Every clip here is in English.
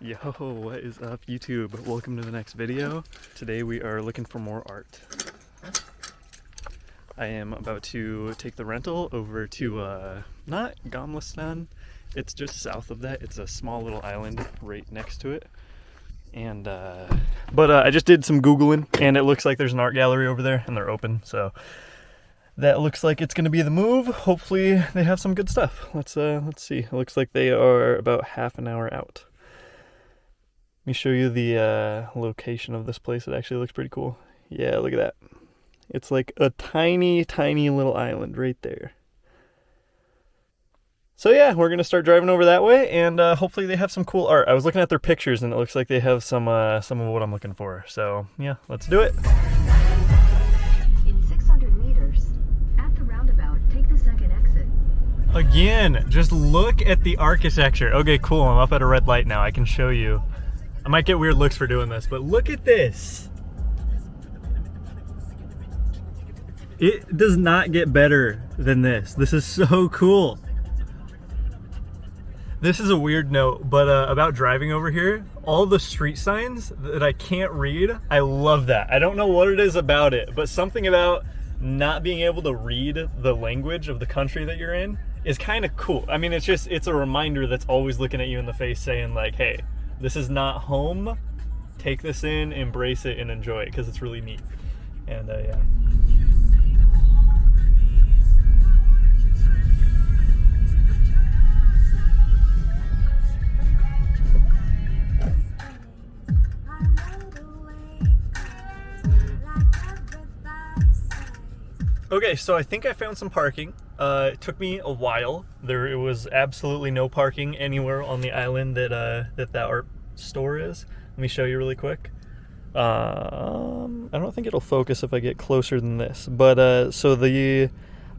Yo, what is up YouTube? Welcome to the next video. Today we are looking for more art. I am about to take the rental over to, not Gamlastan, it's just south of that. It's a small little island right next to it. And, I just did some Googling and it looks like there's an art gallery over there and they're open. So that looks like it's gonna be the move. Hopefully they have some good stuff. Let's see. It looks like they are about half an hour out. Let me show you the location of this place. It actually looks pretty cool. Yeah, look at that. It's like a tiny, tiny little island right there. So yeah, we're gonna start driving over that way, and hopefully they have some cool art. I was looking at their pictures, and it looks like they have some of what I'm looking for. So yeah, let's do it. In 600 meters, at the roundabout, take the second exit. Again, just look at the architecture. Okay, cool. I'm up at a red light now. I can show you. I might get weird looks for doing this, but look at this. It does not get better than this. This is so cool. This is a weird note, but about driving over here, all the street signs that I can't read, I love that. I don't know what it is about it, but something about not being able to read the language of the country that you're in is kind of cool. I mean, it's a reminder that's always looking at you in the face saying like, hey, this is not home. Take this in, embrace it, and enjoy it, because it's really neat. And yeah. Okay, so I think I found some parking. It took me a while. It was absolutely no parking anywhere on the island that art store is. Let me show you really quick. I don't think it'll focus if I get closer than this. But so the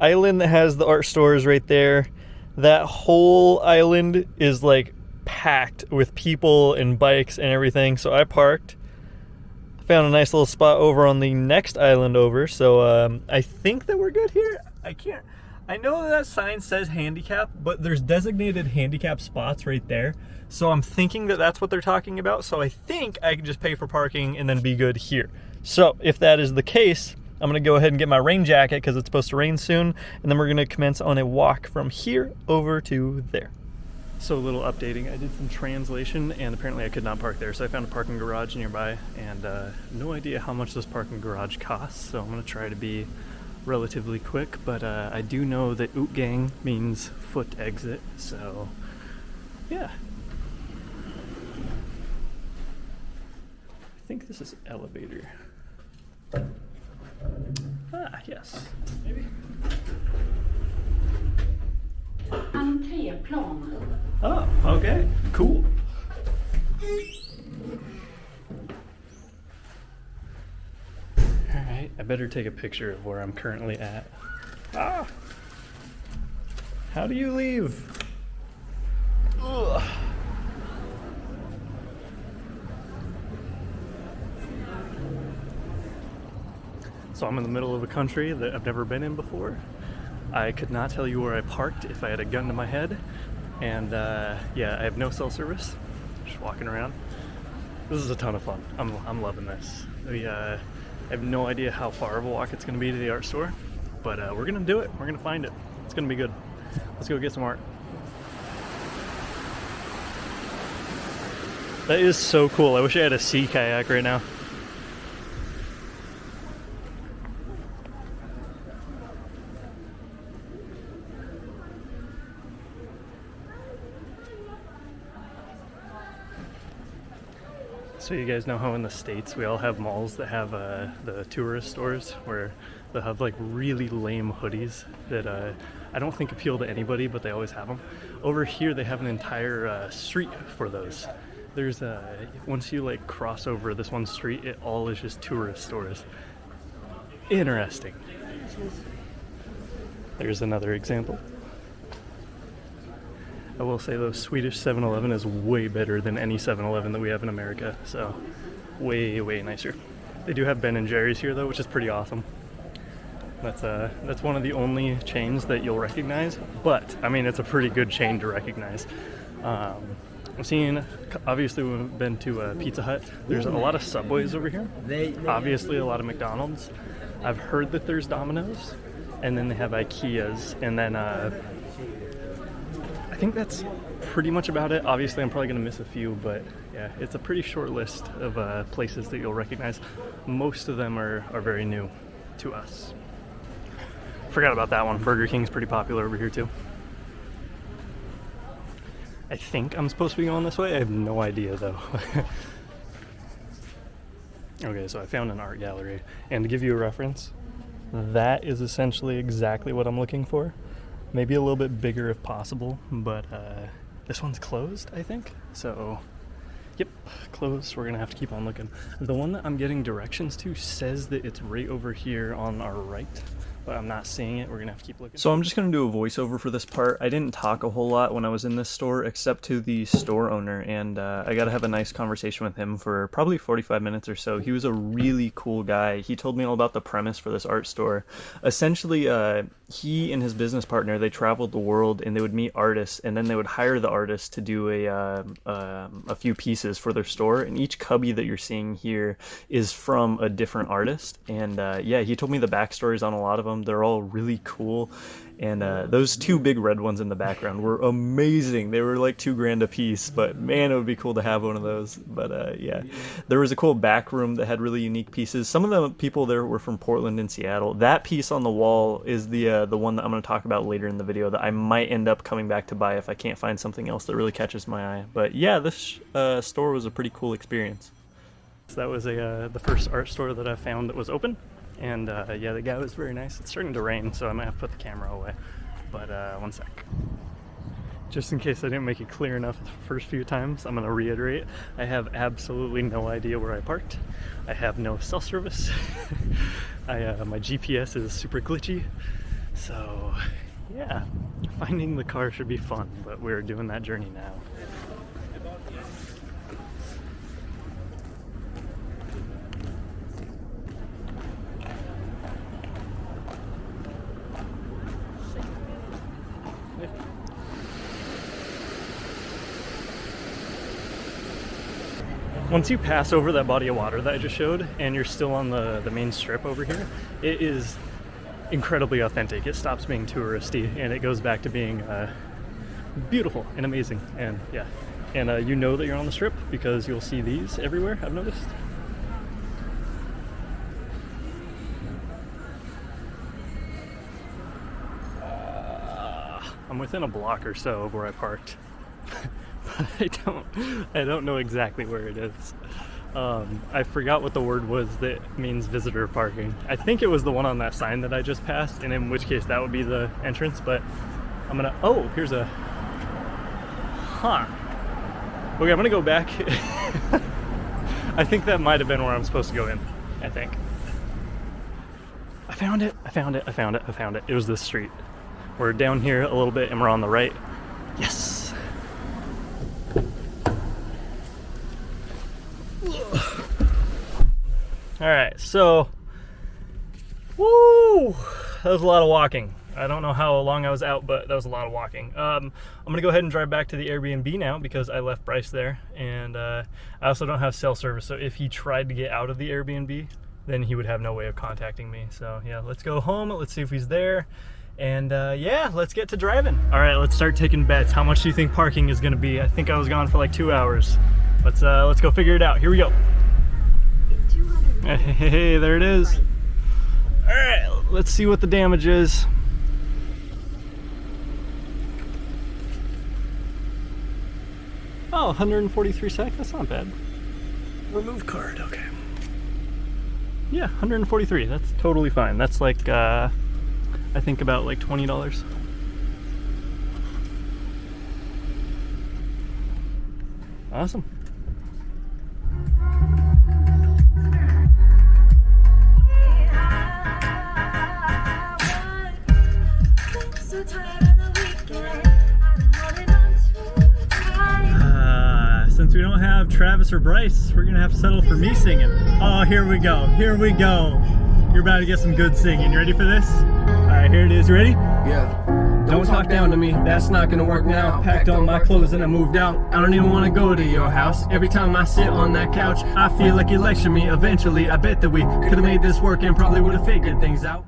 island that has the art store is right there. That whole island is like packed with people and bikes and everything. So I parked. Found a nice little spot over on the next island over, so I think that we're good here. I know that sign says handicap, but there's designated handicap spots right there. So I'm thinking that that's what they're talking about. So I think I can just pay for parking and then be good here. So if that is the case, I'm gonna go ahead and get my rain jacket because it's supposed to rain soon. And then we're gonna commence on a walk from here over to there. So a little updating, I did some translation and apparently I could not park there, so I found a parking garage nearby, and no idea how much this parking garage costs, so I'm going to try to be relatively quick, but I do know that Utgang means foot exit, so yeah. I think this is elevator. Ah, yes, maybe. Oh, okay, cool. Alright, I better take a picture of where I'm currently at. Ah! How do you leave? Ugh. So I'm in the middle of a country that I've never been in before. I could not tell you where I parked if I had a gun to my head. And yeah, I have no cell service. Just walking around. This is a ton of fun. I'm loving this. I have no idea how far of a walk it's going to be to the art store, but we're going to do it. We're going to find it. It's going to be good. Let's go get some art. That is so cool. I wish I had a sea kayak right now. So you guys know how in the States we all have malls that have the tourist stores where they'll have like really lame hoodies that I don't think appeal to anybody, but they always have them. Over here they have an entire street for those. There's once you like cross over this one street, it all is just tourist stores. Interesting. There's another example. I will say though, Swedish 7-Eleven is way better than any 7-Eleven that we have in America, so way, way nicer. They do have Ben & Jerry's here though, which is pretty awesome. That's one of the only chains that you'll recognize, but I mean, it's a pretty good chain to recognize. I've seen, obviously we've been to Pizza Hut. There's a lot of Subways over here. Obviously a lot of McDonald's. I've heard that there's Domino's, and then they have IKEA's, and then I think that's pretty much about it. Obviously I'm probably gonna miss a few, but yeah, it's a pretty short list of places that you'll recognize. Most of them are very new to us. Forgot about that one. Burger King's pretty popular over here too. I think I'm supposed to be going this way. I have no idea though. Okay, so I found an art gallery, and to give you a reference, that is essentially exactly what I'm looking for. Maybe a little bit bigger if possible, but this one's closed, I think. So, yep, closed. We're gonna have to keep on looking. The one that I'm getting directions to says that it's right over here on our right, but I'm not seeing it. We're gonna have to keep looking. So I'm just gonna do a voiceover for this part. I didn't talk a whole lot when I was in this store, except to the store owner, and I got to have a nice conversation with him for probably 45 minutes or so. He was a really cool guy. He told me all about the premise for this art store. Essentially, he and his business partner, they traveled the world, and they would meet artists, and then they would hire the artists to do a few pieces for their store. And each cubby that you're seeing here is from a different artist. And yeah, he told me the backstories on a lot of them. They're all really cool, and those two big red ones in the background were amazing. They were like $2,000 a piece, but man, it would be cool to have one of those. But yeah, there was a cool back room that had really unique pieces. Some of the people there were from Portland and Seattle. That piece on the wall is the one that I'm going to talk about later in the video that I might end up coming back to buy if I can't find something else that really catches my eye. But yeah, this store was a pretty cool experience. So that was the first art store that I found that was open. And yeah, the guy was very nice. It's starting to rain, so I might have to put the camera away. But one sec. Just in case I didn't make it clear enough the first few times, I'm going to reiterate. I have absolutely no idea where I parked. I have no cell service. My GPS is super glitchy. So yeah, finding the car should be fun, but we're doing that journey now. Once you pass over that body of water that I just showed, and you're still on the main strip over here, it is incredibly authentic. It stops being touristy, and it goes back to being beautiful and amazing. And yeah, and you know that you're on the strip because you'll see these everywhere, I've noticed. I'm within a block or so of where I parked. I don't know exactly where it is. I forgot what the word was that means visitor parking. I think it was the one on that sign that I just passed, and in which case that would be the entrance, but I'm gonna, oh, here's a, okay, I'm gonna go back. I think that might have been where I'm supposed to go in, I think. I found it. It was this street. We're down here a little bit and we're on the right. Yes. All right, so, woo, that was a lot of walking. I don't know how long I was out, but that was a lot of walking. I'm gonna go ahead and drive back to the Airbnb now because I left Bryce there, and I also don't have cell service, so if he tried to get out of the Airbnb, then he would have no way of contacting me. So yeah, let's go home, let's see if he's there, and yeah, let's get to driving. All right, let's start taking bets. How much do you think parking is gonna be? I think I was gone for like 2 hours. Let's go figure it out. Here we go. Hey, there it is. All right, let's see what the damage is. Oh, 143 sec, that's not bad. Remove card, okay. Yeah, 143, that's totally fine. That's like, I think about like $20. Awesome. Since we don't have Travis or Bryce, we're gonna have to settle for me singing. Oh, here we go, here we go. You're about to get some good singing. You ready for this? All right, here it is. You ready? Yeah. Don't talk down to me, that's not gonna work now. Packed all my clothes and I moved out. I don't even wanna go to your house. Every time I sit on that couch, I feel like you lecture me. Eventually, I bet that we could've made this work and probably would've figured things out.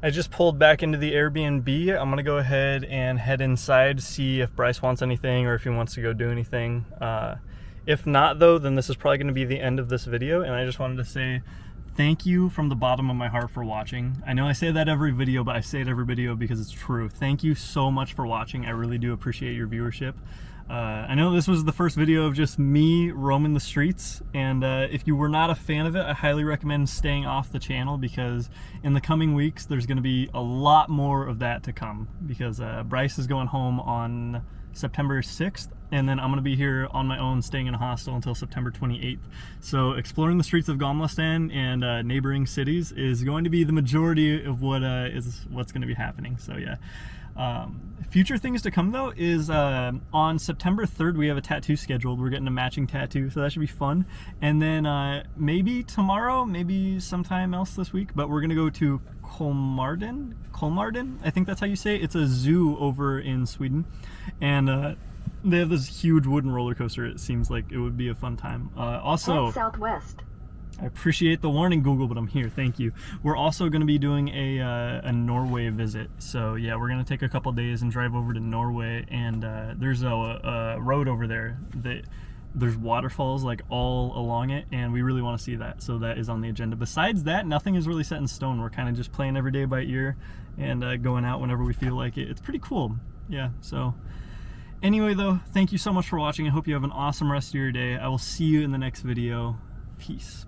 I just pulled back into the Airbnb. I'm gonna go ahead and head inside, see if Bryce wants anything or if he wants to go do anything. If not though, then this is probably gonna be the end of this video, and I just wanted to say thank you from the bottom of my heart for watching. I know I say that every video, but I say it every video because it's true. Thank you so much for watching. I really do appreciate your viewership. I know this was the first video of just me roaming the streets, and if you were not a fan of it, I highly recommend staying off the channel, because in the coming weeks there's going to be a lot more of that to come, because Bryce is going home on September 6th, and then I'm going to be here on my own staying in a hostel until September 28th. So exploring the streets of Gamlastan and neighboring cities is going to be the majority of what's going to be happening. So yeah. Future things to come though is on September 3rd we have a tattoo scheduled. We're getting a matching tattoo, so that should be fun. And then maybe tomorrow, maybe sometime else this week, but we're gonna go to Kolmarden, I think that's how you say it. It's a zoo over in Sweden, and they have this huge wooden roller coaster. It seems like it would be a fun time. Also, Head southwest. I appreciate the warning, Google, but I'm here. Thank you. We're also going to be doing a Norway visit. So yeah, we're going to take a couple days and drive over to Norway, and there's a road over there that there's waterfalls like all along it, and we really want to see that. So that is on the agenda. Besides that, nothing is really set in stone. We're kind of just playing every day by ear and going out whenever we feel like it. It's pretty cool. Yeah, so anyway though, thank you so much for watching. I hope you have an awesome rest of your day. I will see you in the next video. Peace.